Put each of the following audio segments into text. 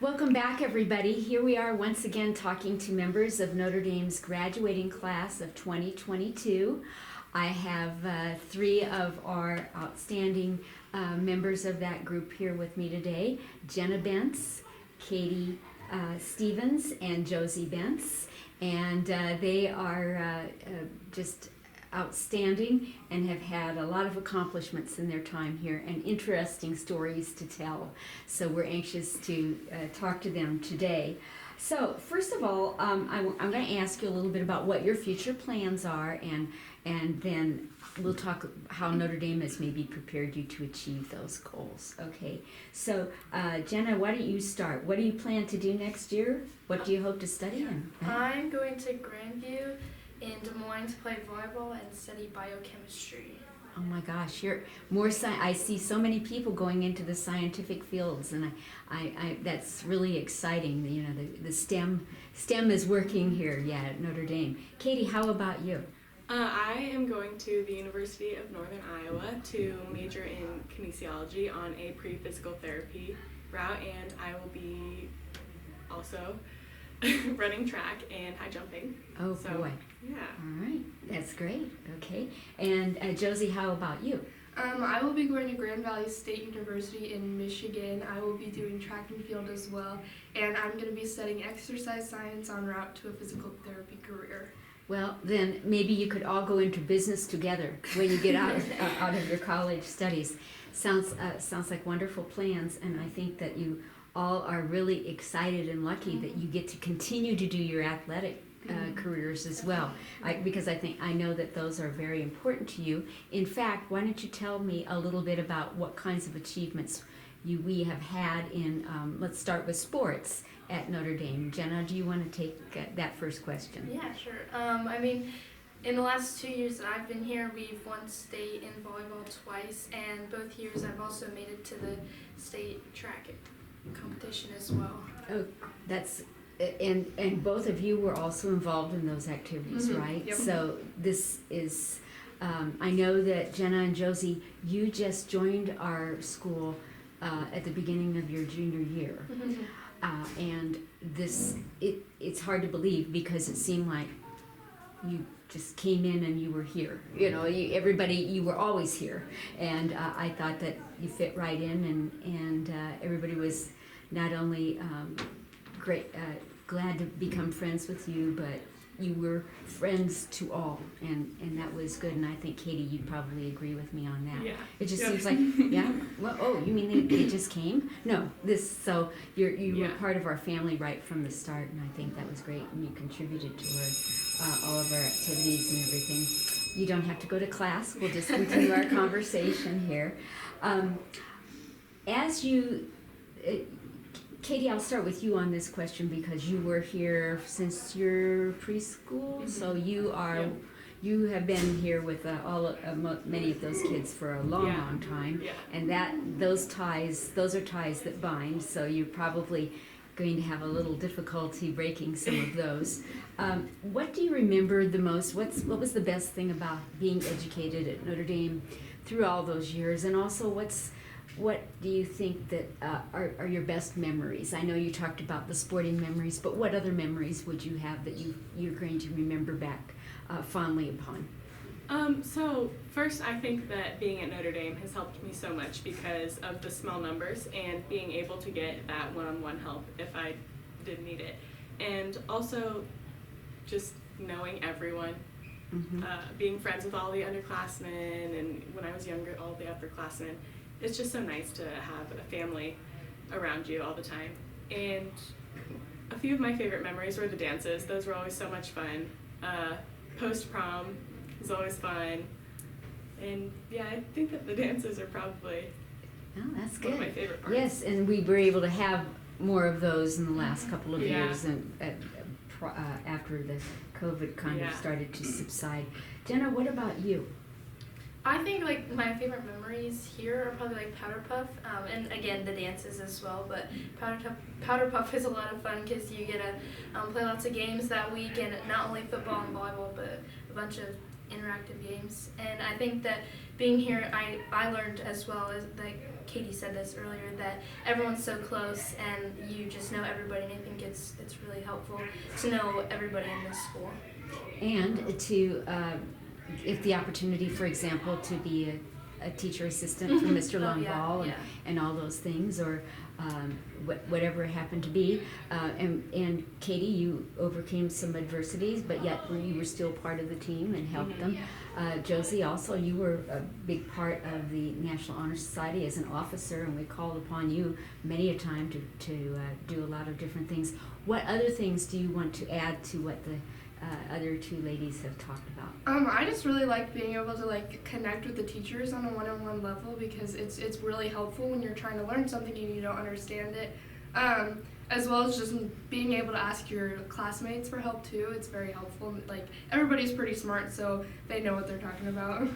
Welcome back, everybody. Here we are once again talking to members of Notre Dame's graduating class of 2022. I have three of our outstanding members of that group here with me today. Jenna Bentz, Katie Stevens, and Josie Bentz. And they are just outstanding and have had a lot of accomplishments in their time here and interesting stories to tell. So we're anxious to talk to them today. So first of all, I'm going to ask you a little bit about what your future plans are, and then we'll talk how Notre Dame has maybe prepared you to achieve those goals. Okay, so Jenna, why don't you start? What do you plan to do next year? What do you hope to study in? I'm going to Grandview in Des Moines to play volleyball and study biochemistry. Oh my gosh, you're more I see so many people going into the scientific fields, and I that's really exciting. You know, the STEM is working here, at Notre Dame. Katie, how about you? I am going to the University of Northern Iowa to major in kinesiology on a pre-physical therapy route, and I will be also running track and high jumping. Oh, so, boy. Yeah. All right, that's great. Okay, and Josie, how about you? I will be going to Grand Valley State University in Michigan. I will be doing track and field as well, and I'm going to be studying exercise science en route to a physical therapy career. Well, then maybe you could all go into business together when you get out of your college studies. Sounds like wonderful plans, and I think that you all are really excited and lucky that you get to continue to do your athletic careers as well, because I know that those are very important to you. In fact, why don't you tell me a little bit about what kinds of achievements we have had in, let's start with sports at Notre Dame. Jenna, do you want to take that first question? Yeah, sure. In the last 2 years that I've been here, we've won state in volleyball twice, and both years I've also made it to the state track competition as well. Oh, that's and both of you were also involved in those activities, right? Yep. So this is, I know that Jenna and Josie, you just joined our school at the beginning of your junior year, and it's hard to believe because it seemed like you just came in and you were here. You know, you were always here, and I thought that you fit right in, and everybody was not only glad to become friends with you, but you were friends to all, and that was good. And I think Katie, you'd probably agree with me on that. Yeah. It just seems like, yeah. Well, oh, you mean they just came? No, so you were part of our family right from the start, and I think that was great, and you contributed toward all of our activities and everything. You don't have to go to class. We'll just continue our conversation here. Katie, I'll start with you on this question because you were here since your preschool, so you have been here with many of those kids for a long time, and those are ties that bind. So you're probably going to have a little difficulty breaking some of those. What do you remember the most? What was the best thing about being educated at Notre Dame through all those years, and also what do you think that are your best memories? I know you talked about the sporting memories, but what other memories would you have that you're going to remember back fondly upon? So first, I think that being at Notre Dame has helped me so much because of the small numbers and being able to get that one-on-one help if I did need it. And also just knowing everyone, being friends with all the underclassmen, and when I was younger, all the upperclassmen. It's just so nice to have a family around you all the time. And a few of my favorite memories were the dances. Those were always so much fun. Post-prom was always fun. And yeah, I think that the dances are probably that's good. One of my favorite parts. Yes, and we were able to have more of those in the last couple of years, and after the COVID kind of started to subside. Jenna, what about you? I think my favorite memories here are probably Powder Puff, and again the dances as well. But Powder Puff is a lot of fun because you get to play lots of games that week, and not only football and volleyball, but a bunch of interactive games. And I think that being here, I learned as well as Katie said this earlier, that everyone's so close and you just know everybody, and I think it's really helpful to know everybody in this school. And to, if the opportunity, for example, to be a teacher assistant for Mr. Oh, Longball yeah. and all those things, or whatever it happened to be. And Katie, you overcame some adversities, but yet you were still part of the team and helped them. Josie, also, you were a big part of the National Honor Society as an officer, and we called upon you many a time to do a lot of different things. What other things do you want to add to what the other two ladies have talked about? I just really like being able to like connect with the teachers on a one-on-one level, because it's really helpful when you're trying to learn something and you don't understand it. As well as just being able to ask your classmates for help too. It's very helpful. Like, everybody's pretty smart, so they know what they're talking about.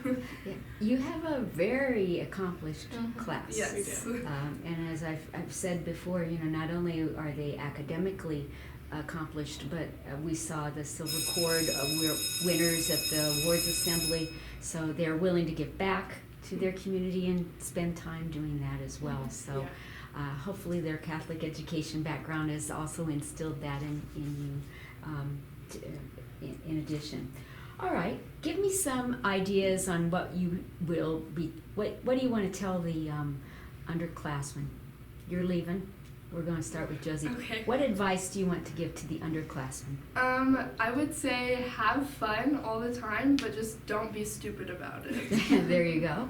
Yeah. You have a very accomplished class. Yes. We do. And as I've said before, not only are they academically accomplished, but we saw the Silver Cord winners at the awards assembly, so they're willing to give back to their community and spend time doing that as well. So Yeah. hopefully their Catholic education background has also instilled that in you in addition. All right, give me some ideas on what you will be, what do you want to tell the underclassmen? You're leaving. We're going to start with Josie. Okay. What advice do you want to give to the underclassmen? I would say have fun all the time, but just don't be stupid about it. There you go.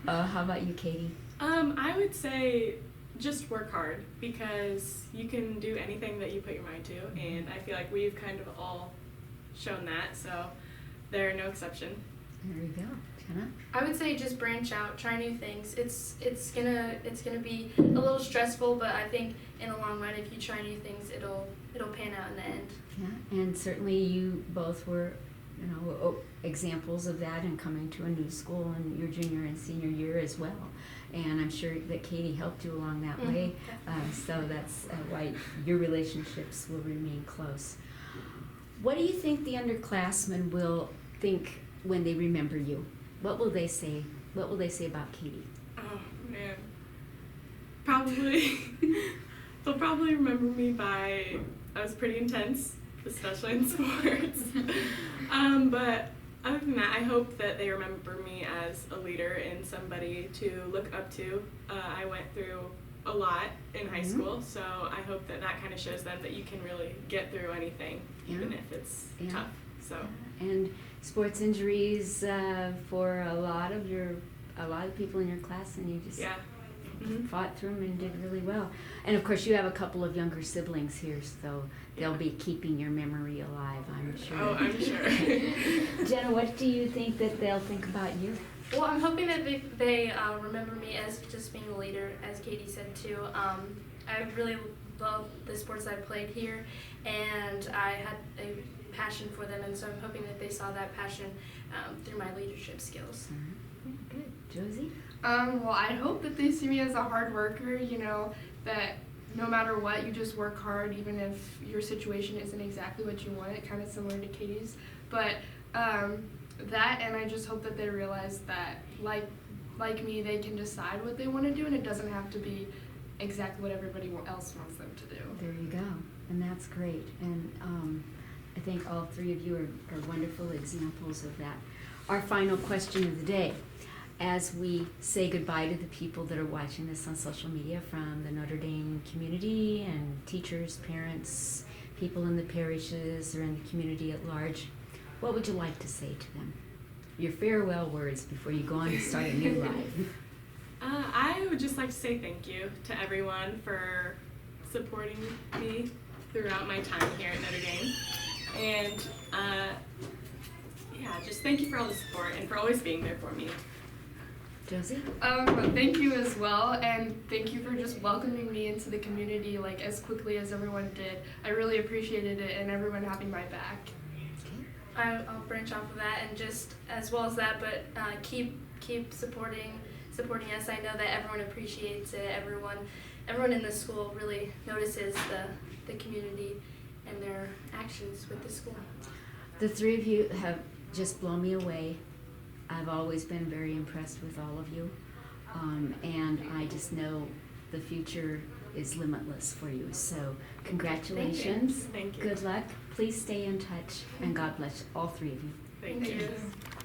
How about you, Katie? I would say just work hard, because you can do anything that you put your mind to, and I feel like we've kind of all shown that, so they're no exception. There you go. Jenna? I would say just branch out, try new things. It's gonna be a little stressful, but I think in the long run, if you try new things, it'll pan out in the end. Yeah, and certainly you both were, examples of that in coming to a new school in your junior and senior year as well. And I'm sure that Katie helped you along that way, so that's why your relationships will remain close. What do you think the underclassmen will think when they remember you? What will they say? What will they say about Katie? Oh man, probably they'll probably remember me by I was pretty intense, especially in sports. But other than that, I hope that they remember me as a leader and somebody to look up to. I went through a lot in high school, so I hope that kind of shows them that you can really get through anything, even if it's tough. So. And sports injuries for a lot of people in your class, and you just fought through them and did really well. And of course, you have a couple of younger siblings here, so they'll be keeping your memory alive, I'm sure. Oh, I'm sure. Jenna, what do you think that they'll think about you? Well, I'm hoping that they remember me as just being a leader, as Katie said too. I really love the sports I played here, and I had a passion for them, and so I'm hoping that they saw that passion through my leadership skills. Good. Josie? Well, I hope that they see me as a hard worker, that no matter what, you just work hard, even if your situation isn't exactly what you want, kind of similar to Katie's. But that, and I just hope that they realize that, like me, they can decide what they want to do, and it doesn't have to be exactly what everybody else wants them to do. There you go. And that's great. And I think all three of you are wonderful examples of that. Our final question of the day, as we say goodbye to the people that are watching this on social media from the Notre Dame community and teachers, parents, people in the parishes or in the community at large, what would you like to say to them? Your farewell words before you go on to start a new life. I would just like to say thank you to everyone for supporting me throughout my time here at Notre Dame. And just thank you for all the support and for always being there for me. Josie? Thank you as well, and thank you for just welcoming me into the community as quickly as everyone did. I really appreciated it, and everyone having my back. I'll branch off of that, and just as well as that, but keep supporting us. I know that everyone appreciates it. Everyone in the school really notices the community and their actions with the school. The three of you have just blown me away. I've always been very impressed with all of you. And I just know the future is limitless for you. So congratulations. Thank you. Good luck. Please stay in touch, and God bless all three of you. Thank you. Thank you.